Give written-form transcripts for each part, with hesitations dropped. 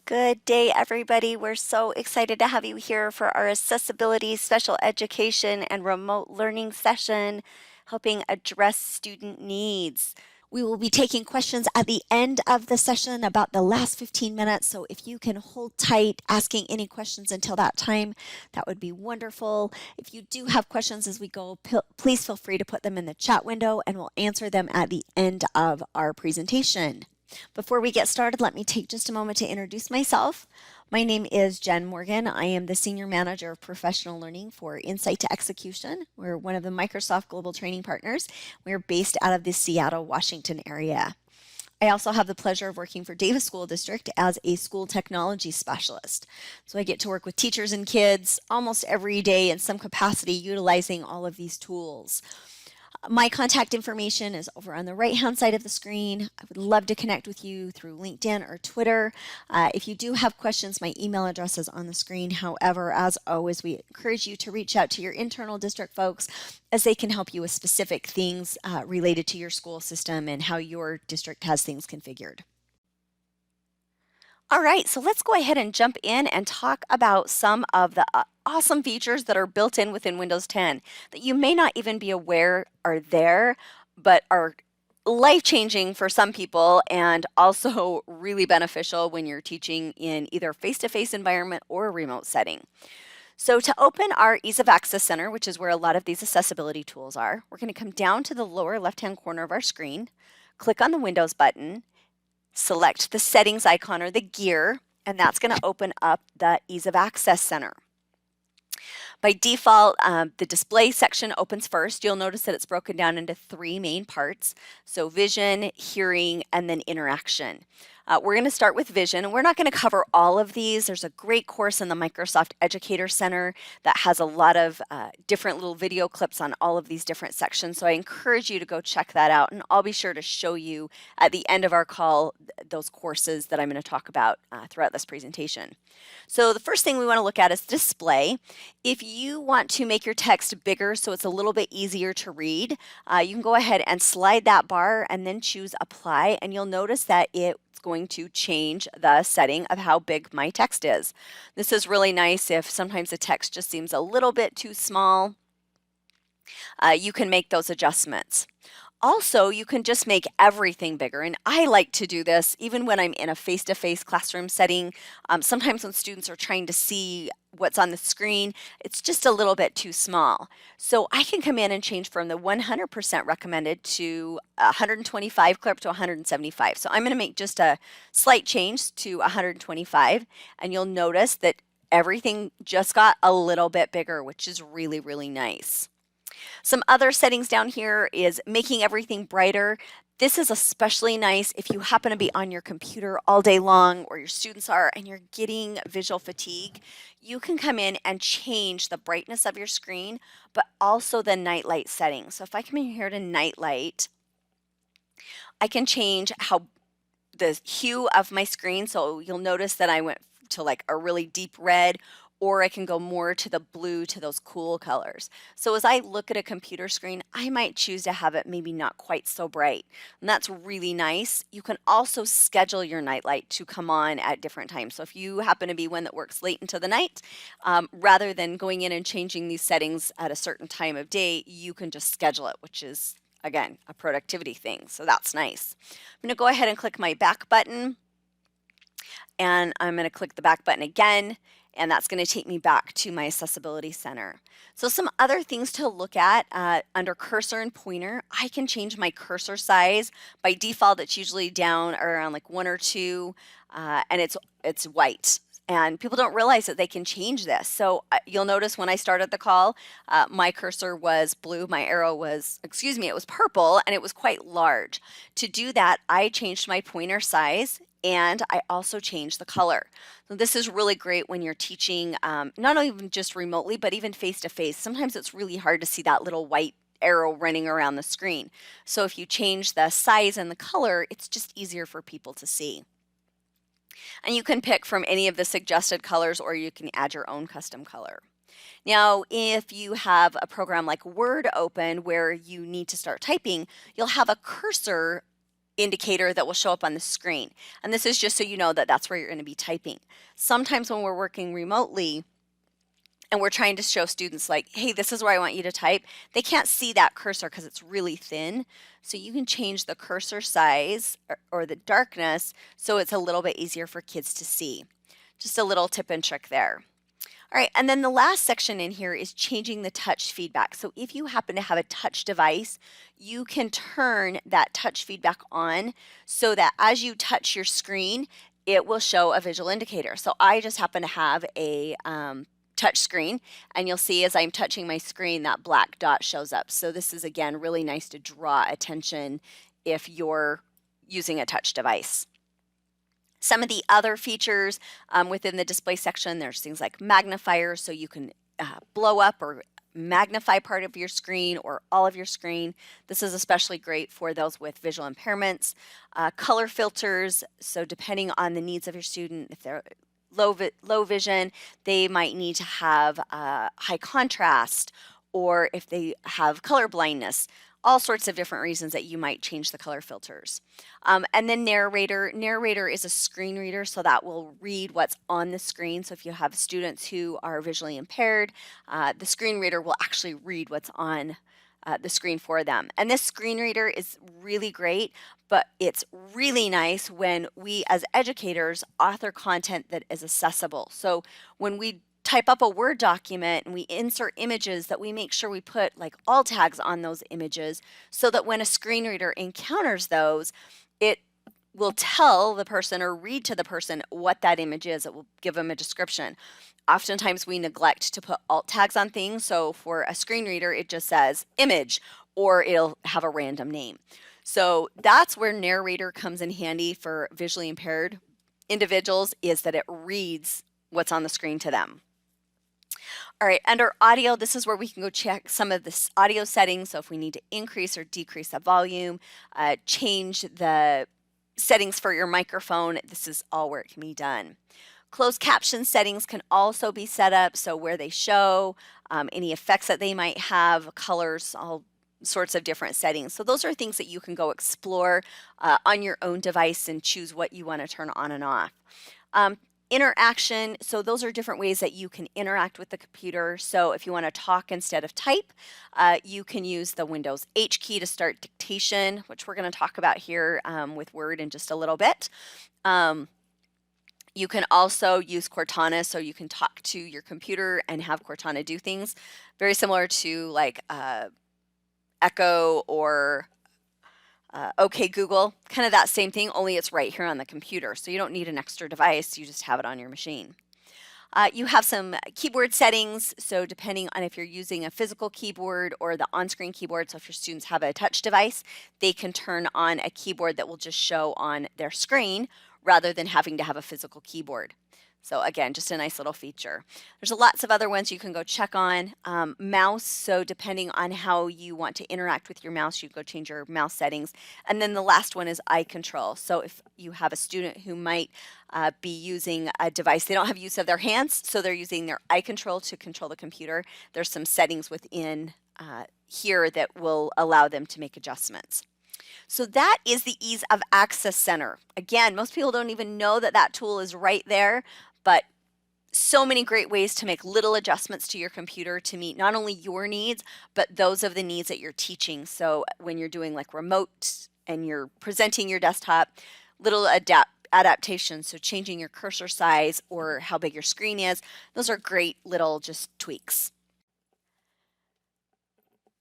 Good day, everybody. We're so excited to have you here for our accessibility, special education, and remote learning session, helping address student needs. We will be taking questions at the end of the session, about the last 15 minutes. So if you can hold tight, asking any questions until that time, that would be wonderful. If you do have questions as we go, please feel free to put them in the chat window and we'll answer them at the end of our presentation. Before we get started, let me take just a moment to introduce myself. My name is Jen Morgan. I am the Senior Manager of Professional Learning for Insight to Execution. We're one of the Microsoft Global Training Partners. We're based out of the Seattle, Washington area. I also have the pleasure of working for Davis School District as a school technology specialist. So I get to work with teachers and kids almost every day in some capacity utilizing all of these tools. My contact information is over on the right-hand side of the screen. I would love to connect with you through LinkedIn or Twitter. If you do have questions, my email address is on the screen. However, as always, we encourage you to reach out to your internal district folks as they can help you with specific things related to your school system and how your district has things configured. All right, so let's go ahead and jump in and talk about some of the awesome features that are built in within Windows 10 that you may not even be aware are there, but are life-changing for some people and also really beneficial when you're teaching in either face-to-face environment or a remote setting. So to open our Ease of Access Center, which is where a lot of these accessibility tools are, we're going to come down to the lower left-hand corner of our screen, click on the Windows button, select the settings icon or the gear, and that's going to open up the Ease of Access Center. By default, the display section opens first. You'll notice that it's broken down into three main parts. So vision, hearing, and then interaction. We're going to start with vision, and we're not going to cover all of these. There's a great course in the Microsoft Educator Center that has a lot of different little video clips on all of these different sections. So I encourage you to go check that out, and I'll be sure to show you at the end of our call those courses that I'm going to talk about throughout this presentation. So the first thing we want to look at is display. If you want to make your text bigger so it's a little bit easier to read, you can go ahead and slide that bar and then choose apply, and you'll notice that it's going to change the setting of how big my text is. This is really nice if sometimes the text just seems a little bit too small. You can make those adjustments. Also, you can just make everything bigger, and I like to do this even when I'm in a face-to-face classroom setting. Sometimes when students are trying to see what's on the screen, it's just a little bit too small. So I can come in and change from the 100% recommended to 125 clear up to 175. So I'm going to make just a slight change to 125, and you'll notice that everything just got a little bit bigger, which is really, really nice. Some other settings down here is making everything brighter. This is especially nice if you happen to be on your computer all day long, or your students are, and you're getting visual fatigue. You can come in and change the brightness of your screen, but also the nightlight setting. So if I come in here to nightlight, I can change how the hue of my screen. So you'll notice that I went to like a really deep red, or I can go more to the blue, to those cool colors. So as I look at a computer screen, I might choose to have it maybe not quite so bright. And that's really nice. You can also schedule your nightlight to come on at different times. So if you happen to be one that works late into the night, rather than going in and changing these settings at a certain time of day, you can just schedule it, which is, again, a productivity thing. So that's nice. I'm going to go ahead and click my back button, and I'm going to click the back button again, and that's going to take me back to my Accessibility Center. So some other things to look at under cursor and pointer, I can change my cursor size. By default, it's usually down around like 1 or 2, and it's white. And people don't realize that they can change this. So you'll notice when I started the call, my cursor was blue, my arrow was, it was purple, and it was quite large. To do that, I changed my pointer size, and I also changed the color. So this is really great when you're teaching, not even just remotely, but even face-to-face. Sometimes it's really hard to see that little white arrow running around the screen. So if you change the size and the color, it's just easier for people to see. And you can pick from any of the suggested colors, or you can add your own custom color. Now, if you have a program like Word open where you need to start typing, you'll have a cursor indicator that will show up on the screen. And this is just so you know that that's where you're going to be typing. Sometimes when we're working remotely and we're trying to show students like, hey, this is where I want you to type, they can't see that cursor because it's really thin. So you can change the cursor size or the darkness so it's a little bit easier for kids to see. Just a little tip and trick there. All right, and then the last section in here is changing the touch feedback. So if you happen to have a touch device, you can turn that touch feedback on so that as you touch your screen, it will show a visual indicator. So I just happen to have a touch screen, and you'll see as I'm touching my screen, that black dot shows up. So this is, again, really nice to draw attention if you're using a touch device. Some of the other features within the display section, there's things like magnifiers, so you can blow up or magnify part of your screen or all of your screen. This is especially great for those with visual impairments. Color filters, so depending on the needs of your student, if they're low vision, they might need to have high contrast, or if they have color blindness, all sorts of different reasons that you might change the color filters. And then narrator. Narrator is a screen reader, so that will read what's on the screen. So if you have students who are visually impaired, the screen reader will actually read what's on the screen for them. And this screen reader is really great, but it's really nice when we as educators author content that is accessible. So when we type up a Word document and we insert images, that we make sure we put like alt tags on those images so that when a screen reader encounters those, it will tell the person or read to the person what that image is. It will give them a description. Oftentimes we neglect to put alt tags on things. So for a screen reader, it just says image, or it'll have a random name. So that's where narrator comes in handy for visually impaired individuals, is that it reads what's on the screen to them. All right, under audio, this is where we can go check some of the audio settings. So if we need to increase or decrease the volume, change the settings for your microphone, this is all where it can be done. Closed caption settings can also be set up, so where they show, any effects that they might have, colors, all sorts of different settings. So those are things that you can go explore on your own device and choose what you want to turn on and off. Interaction, so those are different ways that you can interact with the computer. So if you want to talk instead of type, you can use the Windows H key to start dictation, which we're going to talk about here with Word in just a little bit. You can also use Cortana, so you can talk to your computer and have Cortana do things. Very similar to like Echo or OK Google, kind of that same thing, only it's right here on the computer. So you don't need an extra device, you just have it on your machine. You have some keyboard settings, so depending on if you're using a physical keyboard or the on-screen keyboard, so if your students have a touch device, they can turn on a keyboard that will just show on their screen rather than having to have a physical keyboard. So again, just a nice little feature. There's lots of other ones you can go check on. Mouse, so depending on how you want to interact with your mouse, you go change your mouse settings. And then the last one is eye control. So if you have a student who might be using a device, they don't have use of their hands, so they're using their eye control to control the computer. There's some settings within here that will allow them to make adjustments. So that is the Ease of Access Center. Again, most people don't even know that that tool is right there, but so many great ways to make little adjustments to your computer to meet not only your needs, but those of the needs that you're teaching. So when you're doing like remote and you're presenting your desktop, little adaptations, so changing your cursor size or how big your screen is, those are great little just tweaks.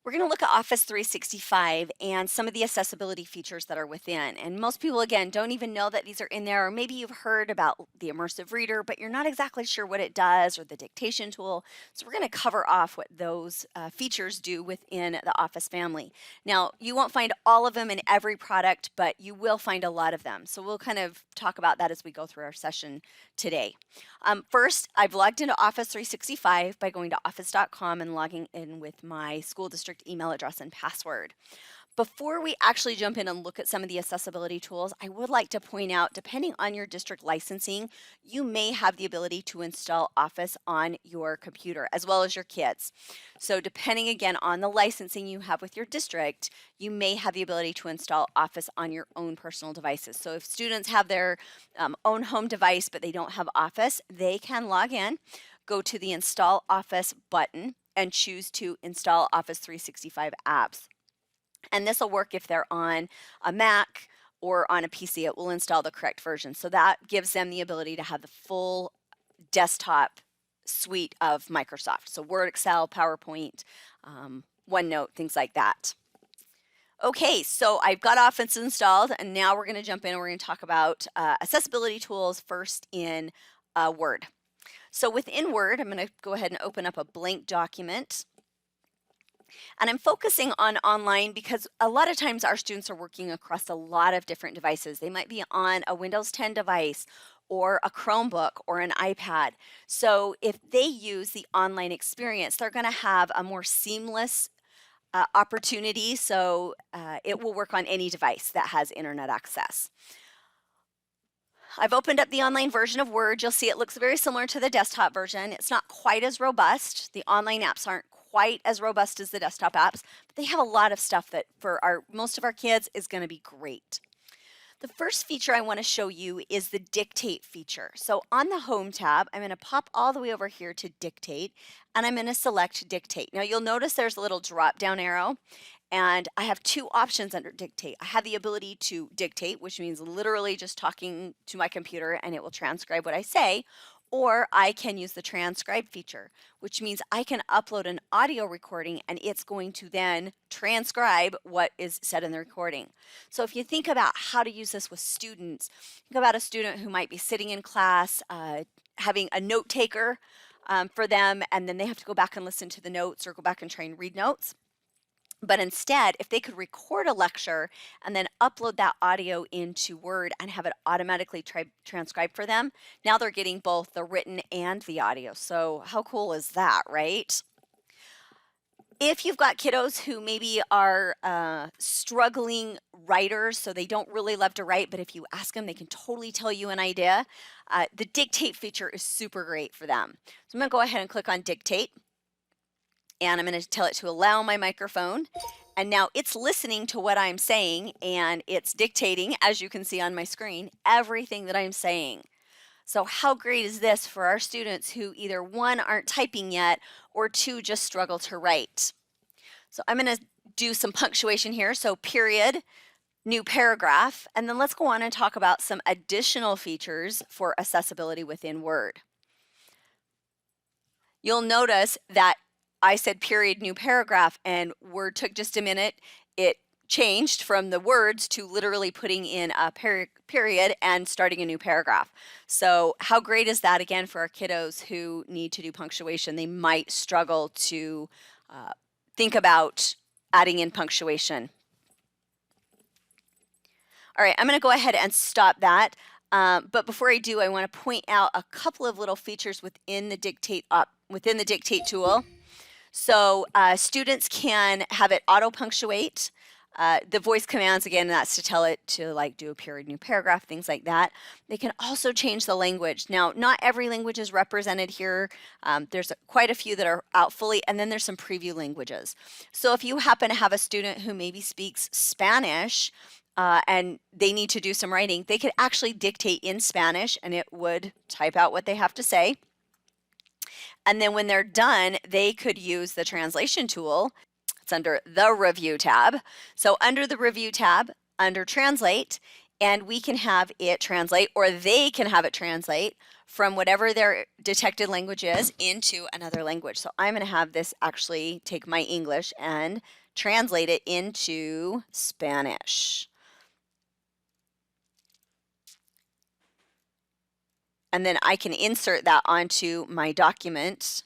We're going to look at Office 365 and some of the accessibility features that are within. And most people, again, don't even know that these are in there, or maybe you've heard about the Immersive Reader, but you're not exactly sure what it does, or the dictation tool. So we're going to cover off what those features do within the Office family. Now, you won't find all of them in every product, but you will find a lot of them. So we'll kind of talk about that as we go through our session today. First, I've logged into Office 365 by going to office.com and logging in with my school district email address and password. Before we actually jump in and look at some of the accessibility tools, I would like to point out, depending on your district licensing, you may have the ability to install Office on your computer as well as your kids. So depending again on the licensing you have with your district, you may have the ability to install Office on your own personal devices. So if students have their own home device but they don't have Office, they can log in, go to the Install Office button, and choose to install Office 365 apps. And this will work if they're on a Mac or on a PC. It will install the correct version. So that gives them the ability to have the full desktop suite of Microsoft. So Word, Excel, PowerPoint, OneNote, things like that. Okay, so I've got Office installed, and now we're going to jump in and we're going to talk about accessibility tools first in Word. So within Word, I'm going to go ahead and open up a blank document. And I'm focusing on online because a lot of times our students are working across a lot of different devices. They might be on a Windows 10 device or a Chromebook or an iPad. So if they use the online experience, they're going to have a more seamless opportunity. So it will work on any device that has internet access. I've opened up the online version of Word. You'll see it looks very similar to the desktop version. It's not quite as robust. The online apps aren't quite as robust as the desktop apps, but they have a lot of stuff that for most of our kids is going to be great. The first feature I want to show you is the Dictate feature. So on the Home tab, I'm going to pop all the way over here to Dictate, and I'm going to select Dictate. Now you'll notice there's a little drop down arrow, and I have two options under Dictate. I have the ability to dictate, which means literally just talking to my computer and it will transcribe what I say, or I can use the transcribe feature, which means I can upload an audio recording and it's going to then transcribe what is said in the recording. So if you think about how to use this with students, think about a student who might be sitting in class, having a note taker for them, and then they have to go back and listen to the notes or go back and try and read notes. But instead, if they could record a lecture and then upload that audio into Word and have it automatically transcribe for them, now they're getting both the written and the audio. So how cool is that, right? If you've got kiddos who maybe are struggling writers, so they don't really love to write, but if you ask them, they can totally tell you an idea, the Dictate feature is super great for them. So I'm going to go ahead and click on Dictate. And I'm going to tell it to allow my microphone. And now it's listening to what I'm saying and it's dictating, as you can see on my screen, everything that I'm saying. So how great is this for our students who either one, aren't typing yet, or two, just struggle to write? So I'm going to do some punctuation here. So period, new paragraph, and then let's go on and talk about some additional features for accessibility within Word. You'll notice that I said period, new paragraph, and Word took just a minute. It changed from the words to literally putting in a period and starting a new paragraph. So how great is that, again, for our kiddos who need to do punctuation? They might struggle to think about adding in punctuation. All right, I'm going to go ahead and stop that. But before I do, I want to point out a couple of little features within the Dictate tool. So students can have it auto punctuate. The voice commands, again, that's to tell it to like do a period, new paragraph, things like that. They can also change the language. Now, not every language is represented here. There's quite a few that are out fully, and then there's some preview languages. So if you happen to have a student who maybe speaks Spanish and they need to do some writing, they could actually dictate in Spanish and it would type out what they have to say. And then when they're done, they could use the translation tool. It's under the Review tab. So under the Review tab, under Translate, and we can have it translate, or they can have it translate from whatever their detected language is into another language. So I'm going to have this actually take my English and translate it into Spanish. And then I can insert that onto my document.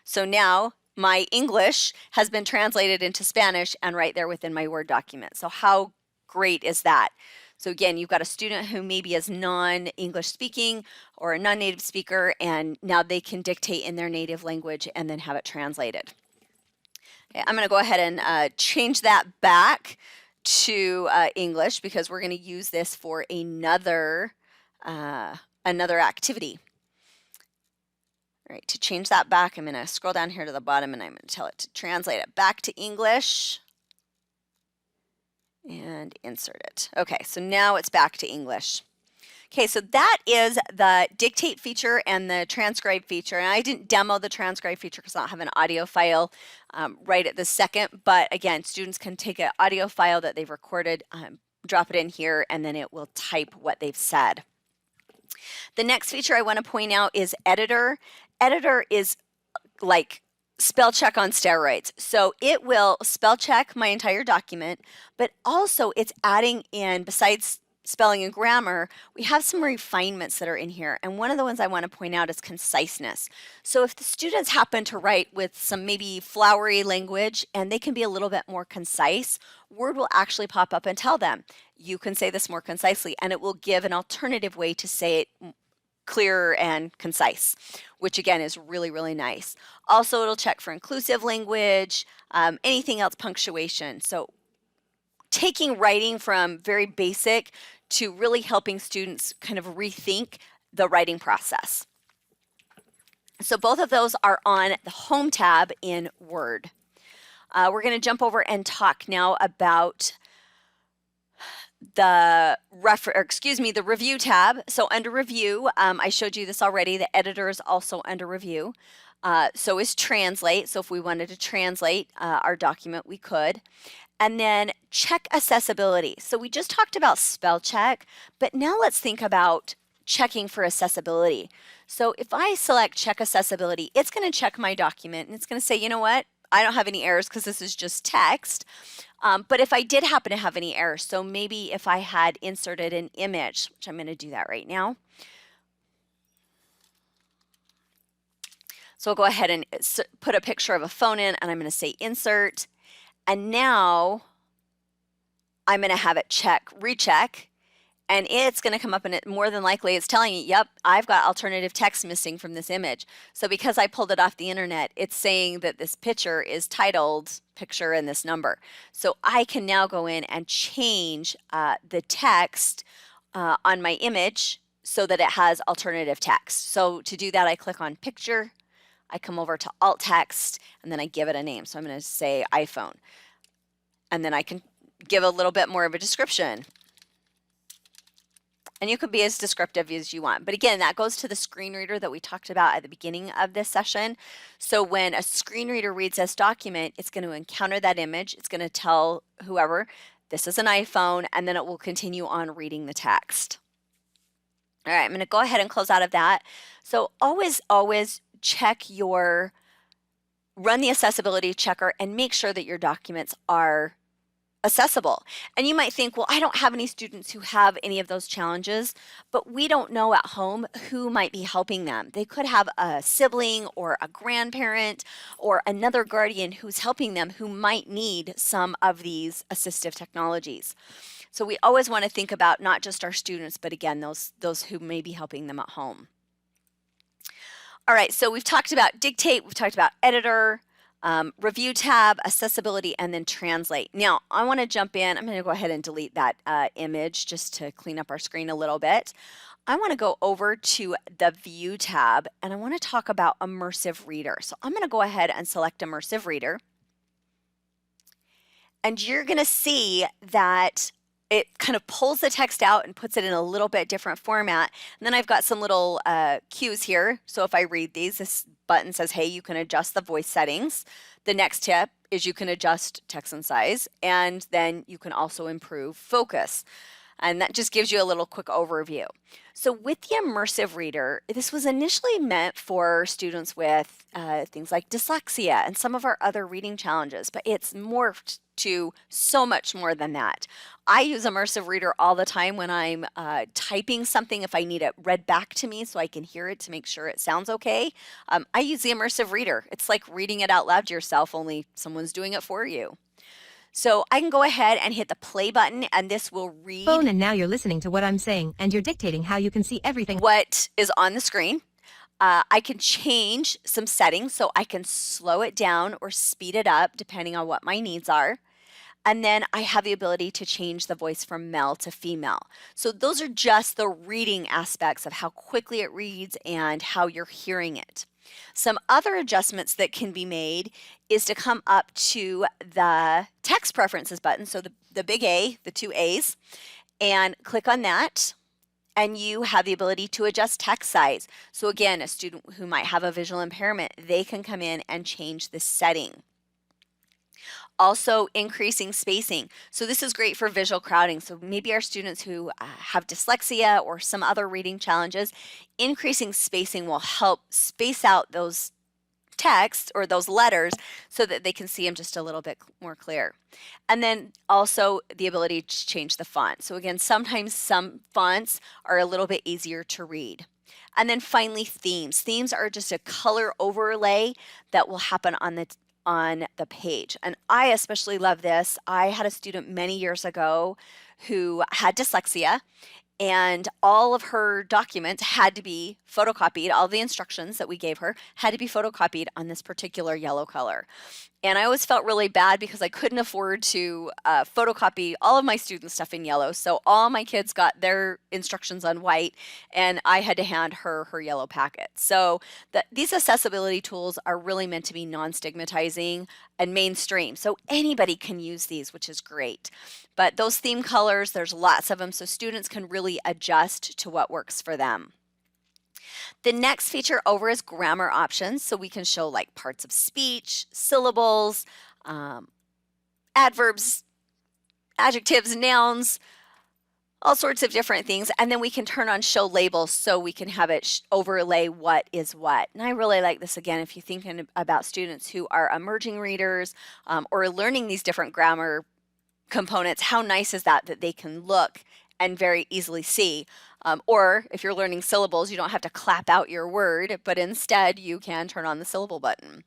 So now my English has been translated into Spanish and right there within my Word document. So how great is that? So again, you've got a student who maybe is non-English speaking or a non-native speaker, and now they can dictate in their native language and then have it translated. Okay, I'm going to go ahead and change that back to English because we're going to use this for another activity. All right, to change that back, I'm going to scroll down here to the bottom and I'm going to tell it to translate it back to English and insert it. Okay, so now it's back to English. Okay, so that is the dictate feature and the transcribe feature. And I didn't demo the transcribe feature because I don't have an audio file right at this second. But again, students can take an audio file that they've recorded, drop it in here, and then it will type what they've said. The next feature I want to point out is Editor. Editor is like spell check on steroids. So it will spell check my entire document, but also it's adding in, besides spelling and grammar, we have some refinements that are in here. And one of the ones I want to point out is conciseness. So if the students happen to write with some maybe flowery language and they can be a little bit more concise, Word will actually pop up and tell them, you can say this more concisely, and it will give an alternative way to say it clearer and concise, which again is really, really nice. Also, it'll check for inclusive language, anything else, punctuation. So taking writing from very basic to really helping students kind of rethink the writing process. So both of those are on the Home tab in Word. We're going to jump over and talk now about the review tab. So under review, I showed you this already. The editor is also under review. So is translate. So if we wanted to translate our document, we could. And then check accessibility. So we just talked about spell check, but now let's think about checking for accessibility. So if I select check accessibility, it's going to check my document and it's going to say, you know what? I don't have any errors because this is just text. But if I did happen to have any errors, so maybe if I had inserted an image, which I'm going to do that right now. So I'll go ahead and put a picture of a phone in and I'm going to say insert. And now I'm going to have it recheck, and it's going to come up and more than likely it's telling you, yep, I've got alternative text missing from this image. So because I pulled it off the internet, it's saying that this picture is titled picture and this number. So I can now go in and change the text on my image so that it has alternative text. So to do that, I click on picture, I come over to alt text, and then I give it a name. So I'm going to say iPhone. And then I can give a little bit more of a description. And you can be as descriptive as you want. But again, that goes to the screen reader that we talked about at the beginning of this session. So when a screen reader reads this document, it's going to encounter that image. It's going to tell whoever, this is an iPhone, and then it will continue on reading the text. All right, I'm going to go ahead and close out of that. So always run the accessibility checker and make sure that your documents are accessible. And you might think, well, I don't have any students who have any of those challenges, but we don't know at home who might be helping them. They could have a sibling or a grandparent or another guardian who's helping them who might need some of these assistive technologies. So we always want to think about not just our students, but again, those who may be helping them at home. All right, so we've talked about dictate, we've talked about editor, review tab, accessibility, and then translate. Now, I want to jump in. I'm going to go ahead and delete that image just to clean up our screen a little bit. I want to go over to the View tab, and I want to talk about Immersive Reader. So I'm going to go ahead and select Immersive Reader. And you're going to see that it kind of pulls the text out and puts it in a little bit different format. And then I've got some little cues here. So if I read these, this button says, hey, you can adjust the voice settings. The next tip is you can adjust text and size, and then you can also improve focus. And that just gives you a little quick overview. So with the Immersive Reader, this was initially meant for students with things like dyslexia and some of our other reading challenges, but it's morphed to so much more than that. I use Immersive Reader all the time when I'm typing something, if I need it read back to me so I can hear it to make sure it sounds okay. I use the Immersive Reader. It's like reading it out loud to yourself, only someone's doing it for you. So I can go ahead and hit the play button, and this will read. Phone, and now you're listening to what I'm saying, and you're dictating how you can see everything. What is on the screen. I can change some settings, so I can slow it down or speed it up depending on what my needs are. And then I have the ability to change the voice from male to female. So those are just the reading aspects of how quickly it reads and how you're hearing it. Some other adjustments that can be made is to come up to the text preferences button, so the big A, the two A's, and click on that. And you have the ability to adjust text size. So again, a student who might have a visual impairment, they can come in and change this setting. Also increasing spacing. So this is great for visual crowding. So maybe our students who have dyslexia or some other reading challenges, increasing spacing will help space out those texts or those letters so that they can see them just a little bit more clear. And then also the ability to change the font. So again, sometimes some fonts are a little bit easier to read. And then finally, themes. Themes are just a color overlay that will happen on the page. And I especially love this. I had a student many years ago who had dyslexia, and all of her documents had to be photocopied. All the instructions that we gave her had to be photocopied on this particular yellow color. And I always felt really bad because I couldn't afford to photocopy all of my student stuff in yellow. So all my kids got their instructions on white, and I had to hand her her yellow packet. So these accessibility tools are really meant to be non-stigmatizing and mainstream. So anybody can use these, which is great. But those theme colors, there's lots of them, so students can really adjust to what works for them. The next feature over is grammar options. So we can show like parts of speech, syllables, adverbs, adjectives, nouns, all sorts of different things. And then we can turn on show labels so we can have it overlay what is what. And I really like this again if you're thinking about students who are emerging readers or learning these different grammar components. How nice is that they can look and very easily see. Or if you're learning syllables, you don't have to clap out your word, but instead you can turn on the syllable button.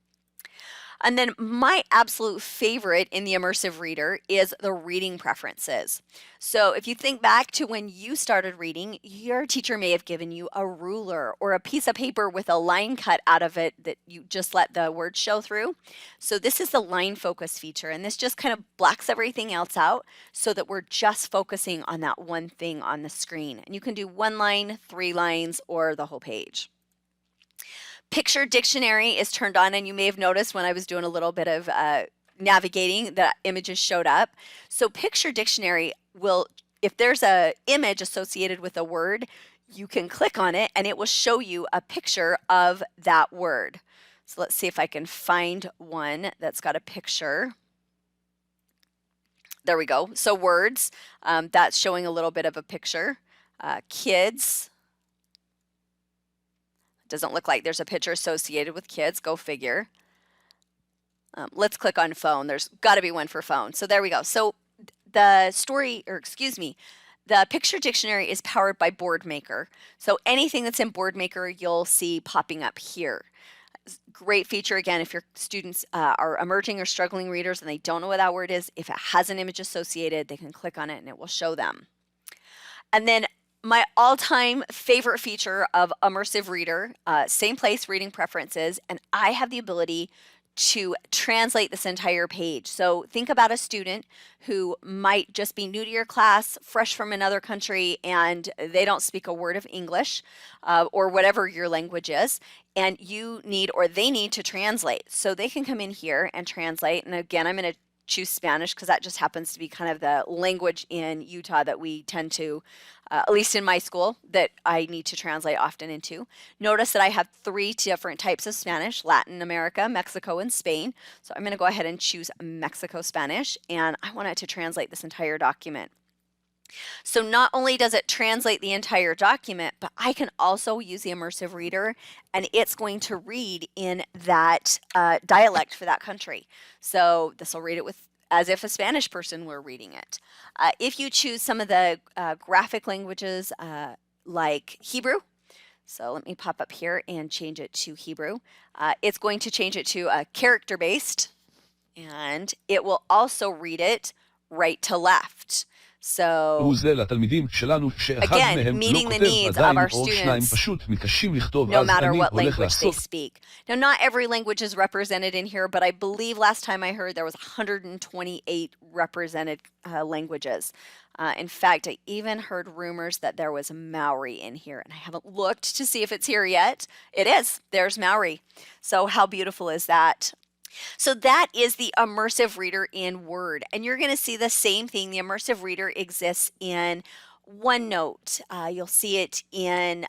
And then my absolute favorite in the immersive reader is the reading preferences. So if you think back to when you started reading, your teacher may have given you a ruler or a piece of paper with a line cut out of it that you just let the words show through. So this is the line focus feature, and this just kind of blacks everything else out so that we're just focusing on that one thing on the screen. And you can do 1 line, 3 lines, or the whole page. Picture dictionary is turned on, and you may have noticed when I was doing a little bit of navigating, the images showed up. So picture dictionary will, if there's an image associated with a word, you can click on it and it will show you a picture of that word. So let's see if I can find one that's got a picture. There we go. So words, that's showing a little bit of a picture. Kids. Doesn't look like there's a picture associated with kids, go figure. Let's click on phone. There's got to be one for phone. So there we go. So the picture dictionary is powered by Boardmaker. So anything that's in Boardmaker, you'll see popping up here. Great feature, again, if your students are emerging or struggling readers and they don't know what that word is, if it has an image associated, they can click on it and it will show them. And then my all-time favorite feature of Immersive Reader, same place, reading preferences, and I have the ability to translate this entire page. So think about a student who might just be new to your class, fresh from another country, and they don't speak a word of English or whatever your language is, and you need or they need to translate. So they can come in here and translate, and again, I'm going to choose Spanish because that just happens to be kind of the language in Utah that we tend to, at least in my school, that I need to translate often into. Notice that I have 3 different types of Spanish: Latin America, Mexico, and Spain. So I'm going to go ahead and choose Mexico Spanish, and I want it to translate this entire document. So not only does it translate the entire document, but I can also use the Immersive Reader, and it's going to read in that dialect for that country. So this will read it as if a Spanish person were reading it. If you choose some of the graphic languages like Hebrew, so let me pop up here and change it to Hebrew. It's going to change it to character-based, and it will also read it right to left. So הוא זה לתלמידים שלנו שאחד again, מהם לא meeting the כותב needs of עדיין our או שניים students פשוט מתקשים לכתוב, no אז matter אני what הולך language they לעשות. speak. Now, not every language is represented in here, but I believe last time I heard there was 128 represented languages. In fact, I even heard rumors that there was Maori in here, and I haven't looked to see if it's here yet. It is. There's Maori. So how beautiful is that? So that is the immersive reader in Word, and you're going to see the same thing. The immersive reader exists in OneNote. You'll see it in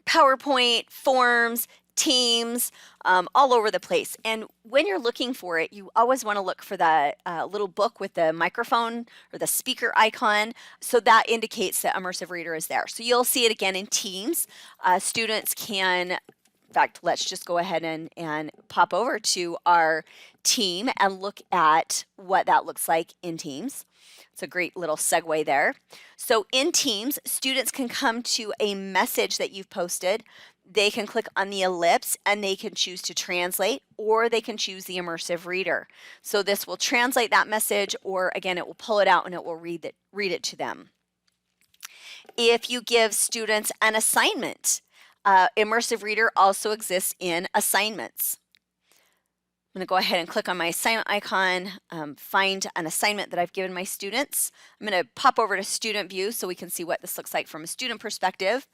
PowerPoint, Forms, Teams, all over the place. And when you're looking for it, you always want to look for the little book with the microphone or the speaker icon. So that indicates that immersive reader is there. So you'll see it again in Teams. Students can, in fact, let's just go ahead and pop over to our team and look at what that looks like in Teams. It's a great little segue there. So in Teams, students can come to a message that you've posted. They can click on the ellipse and they can choose to translate, or they can choose the immersive reader. So this will translate that message, or again, it will pull it out and it will read it to them. If you give students an assignment, immersive reader also exists in assignments. I'm going to go ahead and click on my assignment icon, find an assignment that I've given my students. I'm going to pop over to student view so we can see what this looks like from a student perspective.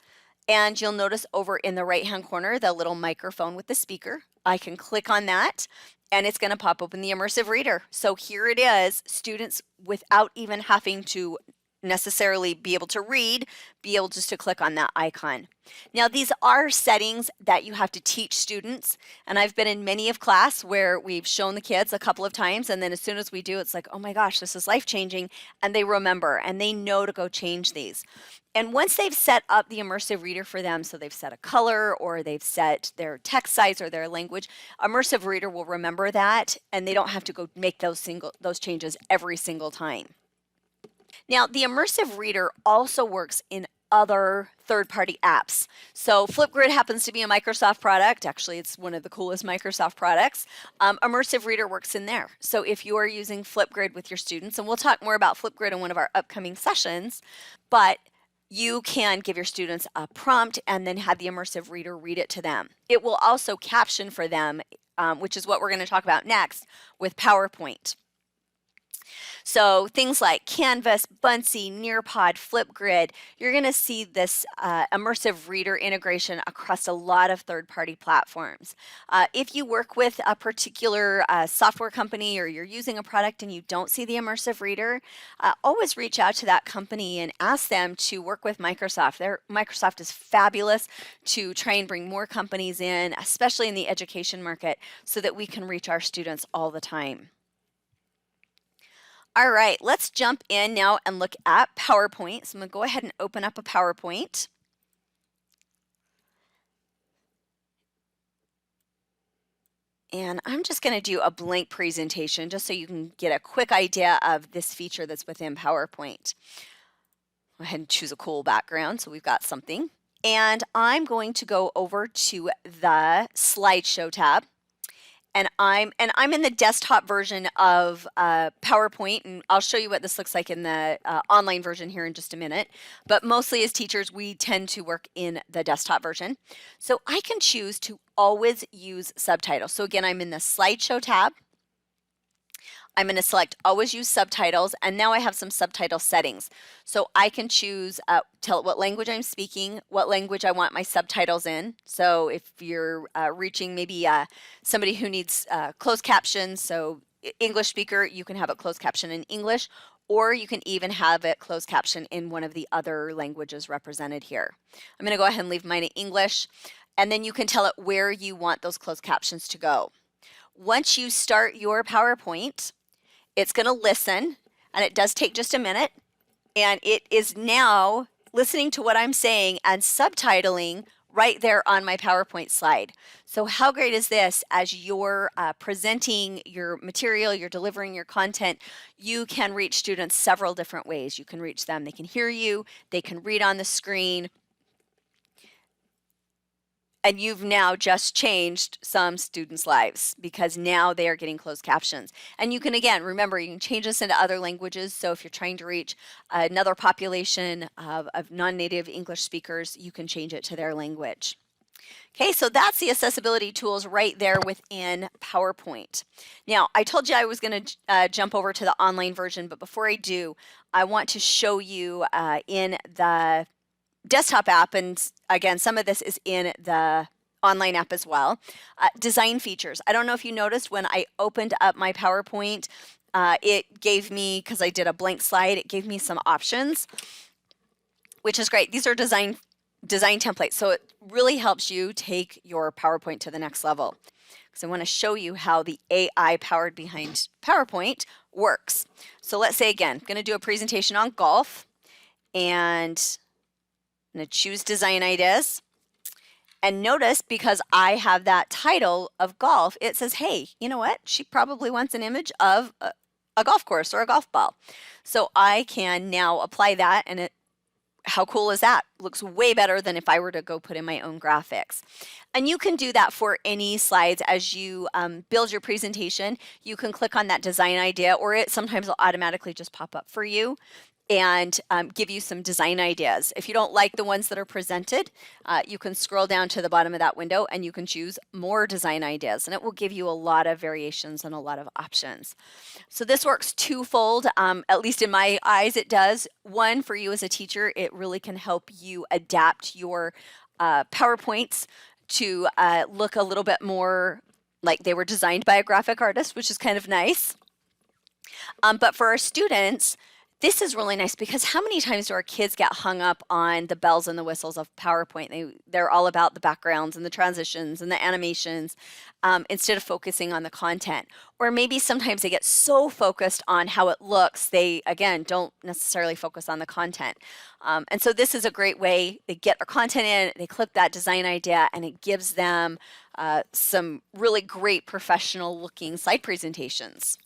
And you'll notice over in the right-hand corner, the little microphone with the speaker. I can click on that and it's going to pop open the immersive reader. So here it is, students without even having to necessarily be able to read, be able just to click on that icon. Now these are settings that you have to teach students, and I've been in many of class where we've shown the kids a couple of times, and then as soon as we do, it's like, oh my gosh, this is life-changing, and they remember and they know to go change these. And once they've set up the immersive reader for them, so they've set a color or they've set their text size or their language, immersive reader will remember that, and they don't have to go make those changes every single time. Now, the immersive reader also works in other third-party apps. So Flipgrid happens to be a Microsoft product. Actually, it's one of the coolest Microsoft products. Immersive reader works in there. So if you are using Flipgrid with your students, and we'll talk more about Flipgrid in one of our upcoming sessions, but you can give your students a prompt and then have the immersive reader read it to them. It will also caption for them, which is what we're going to talk about next with PowerPoint. So things like Canvas, Buncee, Nearpod, Flipgrid, you're going to see this immersive reader integration across a lot of third-party platforms. If you work with a particular software company or you're using a product and you don't see the immersive reader, always reach out to that company and ask them to work with Microsoft. Microsoft is fabulous to try and bring more companies in, especially in the education market, so that we can reach our students all the time. All right, let's jump in now and look at PowerPoint. So I'm going to go ahead and open up a PowerPoint. And I'm just going to do a blank presentation just so you can get a quick idea of this feature that's within PowerPoint. Go ahead and choose a cool background so we've got something. And I'm going to go over to the slideshow tab. And I'm in the desktop version of PowerPoint, and I'll show you what this looks like in the online version here in just a minute. But mostly as teachers, we tend to work in the desktop version. So I can choose to always use subtitles. So again, I'm in the slideshow tab. I'm going to select always use subtitles, and now I have some subtitle settings. So I can choose, tell it what language I'm speaking, what language I want my subtitles in. So if you're reaching maybe somebody who needs closed captions, so English speaker, you can have it closed caption in English, or you can even have it closed caption in one of the other languages represented here. I'm going to go ahead and leave mine in English, and then you can tell it where you want those closed captions to go. Once you start your PowerPoint, it's going to listen, and it does take just a minute, and it is now listening to what I'm saying and subtitling right there on my PowerPoint slide. So how great is this? As you're presenting your material, you're delivering your content, you can reach students several different ways. You can reach them, they can hear you, they can read on the screen. And you've now just changed some students' lives because now they are getting closed captions. And you can, again, remember, you can change this into other languages. So if you're trying to reach another population of non-native English speakers, you can change it to their language. Okay, so that's the accessibility tools right there within PowerPoint. Now, I told you I was going to jump over to the online version, but before I do, I want to show you in the desktop app, and again, some of this is in the online app as well, design features. I don't know if you noticed when I opened up my PowerPoint, it gave me, because I did a blank slide, it gave me some options, which is great. These are design templates, so it really helps you take your PowerPoint to the next level. So I want to show you how the AI powered behind PowerPoint works. So let's say, again, I'm going to do a presentation on golf, and I'm going to choose design ideas. And notice, because I have that title of golf, it says, hey, you know what? She probably wants an image of a golf course or a golf ball. So I can now apply that, and how cool is that? Looks way better than if I were to go put in my own graphics. And you can do that for any slides as you build your presentation. You can click on that design idea, or it sometimes will automatically just pop up for you and give you some design ideas. If you don't like the ones that are presented, you can scroll down to the bottom of that window and you can choose more design ideas, and it will give you a lot of variations and a lot of options. So this works twofold, at least in my eyes it does. One, for you as a teacher, it really can help you adapt your PowerPoints to look a little bit more like they were designed by a graphic artist, which is kind of nice. But for our students, this is really nice, because how many times do our kids get hung up on the bells and the whistles of PowerPoint? They're all about the backgrounds and the transitions and the animations instead of focusing on the content. Or maybe sometimes they get so focused on how it looks, they, again, don't necessarily focus on the content. And so this is a great way. They get their content in, they click that design idea, and it gives them some really great professional looking slide presentations.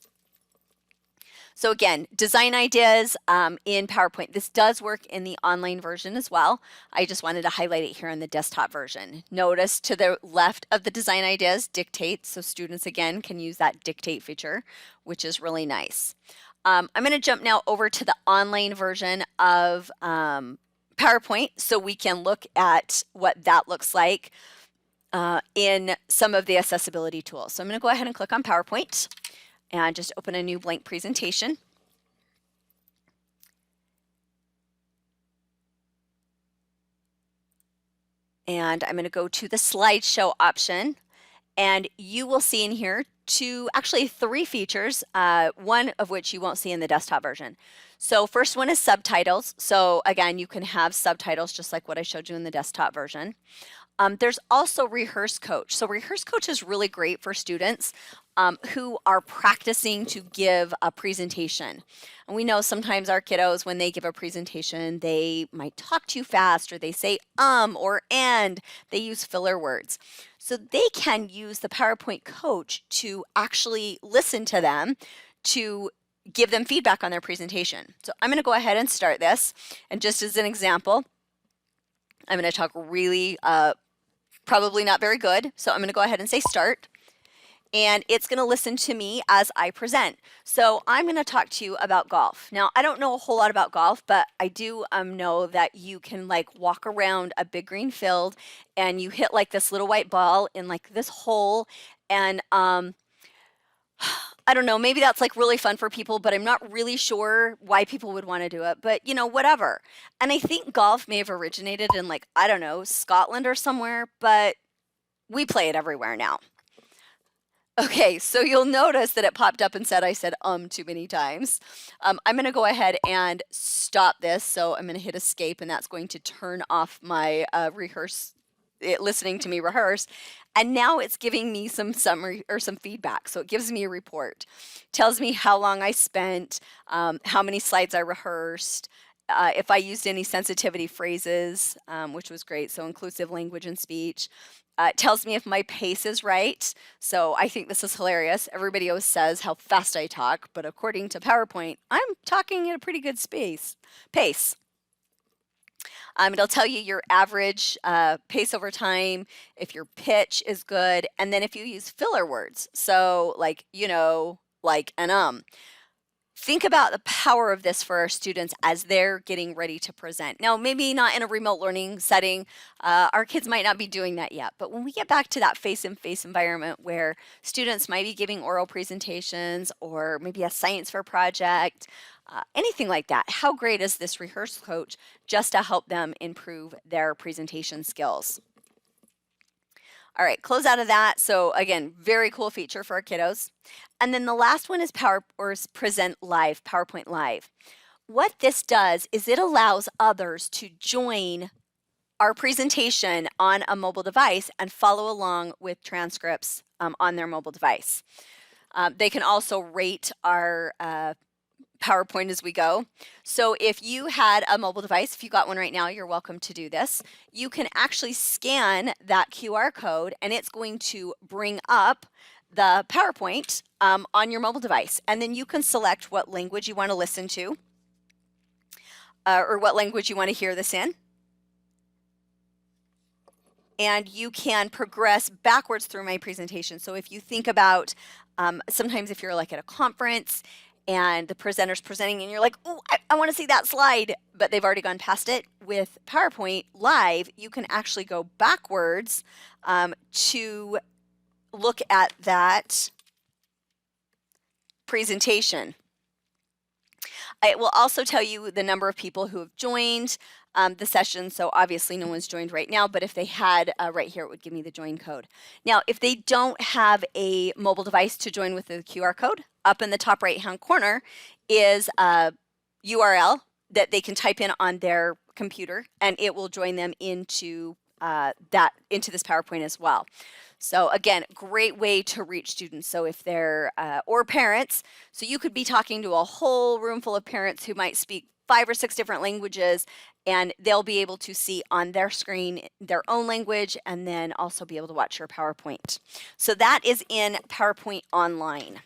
So again, design ideas in PowerPoint. This does work in the online version as well. I just wanted to highlight it here in the desktop version. Notice to the left of the design ideas, dictate. So students, again, can use that dictate feature, which is really nice. I'm going to jump now over to the online version of PowerPoint so we can look at what that looks like in some of the accessibility tools. So I'm going to go ahead and click on PowerPoint and just open a new blank presentation. And I'm going to go to the slideshow option, and you will see in here actually three features, one of which you won't see in the desktop version. So first one is subtitles. So again, you can have subtitles just like what I showed you in the desktop version. There's also Rehearse Coach. So Rehearse Coach is really great for students who are practicing to give a presentation. And we know sometimes our kiddos, when they give a presentation, they might talk too fast, or they say or and, they use filler words. So they can use the PowerPoint Coach to actually listen to them, to give them feedback on their presentation. So I'm going to go ahead and start this. And just as an example, I'm going to talk really, probably not very good. So I'm going to go ahead and say start. And it's going to listen to me as I present. So I'm going to talk to you about golf. Now, I don't know a whole lot about golf, but I do know that you can like walk around a big green field and you hit like this little white ball in like this hole. And I don't know, maybe that's like really fun for people, but I'm not really sure why people would want to do it, but you know, whatever. And I think golf may have originated in like, I don't know, Scotland or somewhere, but we play it everywhere now. Okay, so you'll notice that it popped up and said I said too many times. I'm going to go ahead and stop this. So I'm going to hit escape, and that's going to turn off my listening to me rehearse. And now it's giving me some summary or some feedback. So it gives me a report, tells me how long I spent, how many slides I rehearsed, if I used any sensitivity phrases, which was great. So inclusive language and speech. It tells me if my pace is right. So I think this is hilarious. Everybody always says how fast I talk, but according to PowerPoint, I'm talking at a pretty good pace. It'll tell you your average pace over time, if your pitch is good, and then if you use filler words. So like, like and. Think about the power of this for our students as they're getting ready to present. Now, maybe not in a remote learning setting. Our kids might not be doing that yet. But when we get back to that face-to-face environment where students might be giving oral presentations or maybe a science fair project, anything like that, how great is this Rehearse Coach just to help them improve their presentation skills? All right, close out of that. So again, very cool feature for our kiddos. And then the last one is Present Live, PowerPoint Live. What this does is it allows others to join our presentation on a mobile device and follow along with transcripts on their mobile device. They can also rate our PowerPoint as we go. So if you had a mobile device, if you got one right now, you're welcome to do this. You can actually scan that QR code and it's going to bring up the PowerPoint on your mobile device. And then you can select what language you want to listen to or what language you want to hear this in. And you can progress backwards through my presentation. So if you think about sometimes if you're like at a conference and the presenter's presenting and you're like, oh, I want to see that slide, but they've already gone past it. With PowerPoint Live, you can actually go backwards to look at that presentation. It will also tell you the number of people who have joined the session. So obviously no one's joined right now, but if they had right here, it would give me the join code. Now, if they don't have a mobile device to join with the QR code, up in the top right-hand corner is a URL that they can type in on their computer, and it will join them into this PowerPoint as well. So again, great way to reach students. So if they're, or parents, so you could be talking to a whole room full of parents who might speak 5 or 6 different languages, and they'll be able to see on their screen their own language and then also be able to watch your PowerPoint. So that is in PowerPoint Online.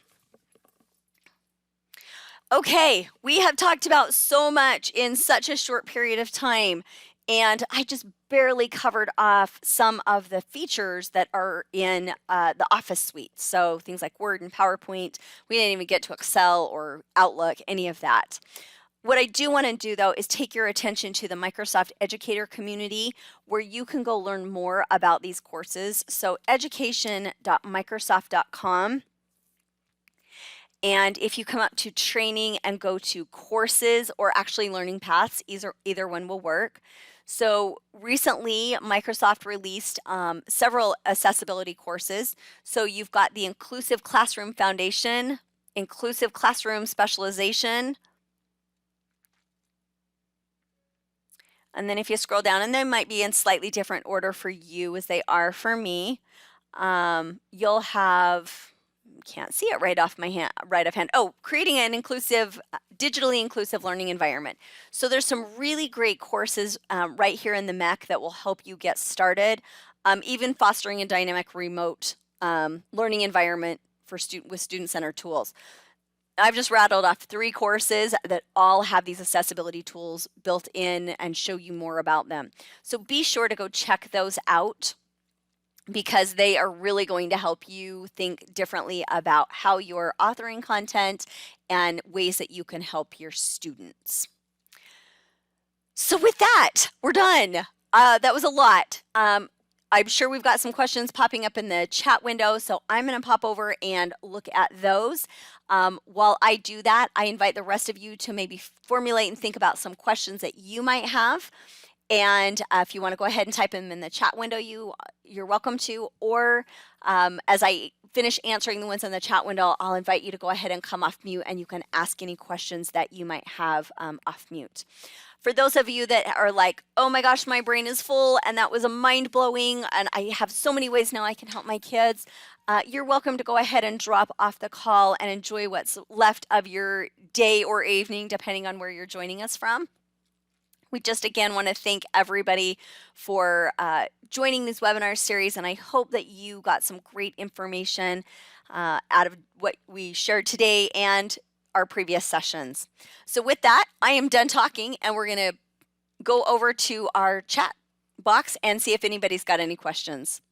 Okay, we have talked about so much in such a short period of time, and I just barely covered off some of the features that are in the Office suite. So things like Word and PowerPoint. We didn't even get to Excel or Outlook, any of that. What I do want to do, though, is take your attention to the Microsoft Educator community, where you can go learn more about these courses. So education.microsoft.com. And if you come up to training and go to courses or actually learning paths, either one will work. So recently, Microsoft released several accessibility courses. So you've got the Inclusive Classroom Foundation, Inclusive Classroom Specialization. And then if you scroll down, and they might be in slightly different order for you as they are for me, you'll have, can't see it right offhand. Oh, creating an inclusive, digitally inclusive learning environment. So there's some really great courses right here in the MEC that will help you get started. Even fostering a dynamic remote learning environment for with student-centered tools. I've just rattled off 3 courses that all have these accessibility tools built in and show you more about them. So be sure to go check those out, because they are really going to help you think differently about how you're authoring content and ways that you can help your students. So with that, we're done. That was a lot. I'm sure we've got some questions popping up in the chat window, so I'm going to pop over and look at those. While I do that, I invite the rest of you to maybe formulate and think about some questions that you might have. And if you want to go ahead and type them in the chat window, you're welcome to. Or as I finish answering the ones in the chat window, I'll invite you to go ahead and come off mute, and you can ask any questions that you might have off mute. For those of you that are like, oh my gosh, my brain is full and that was a mind-blowing and I have so many ways now I can help my kids, you're welcome to go ahead and drop off the call and enjoy what's left of your day or evening, depending on where you're joining us from. We just again want to thank everybody for joining this webinar series, and I hope that you got some great information out of what we shared today and our previous sessions. So with that, I am done talking, and we're going to go over to our chat box and see if anybody's got any questions.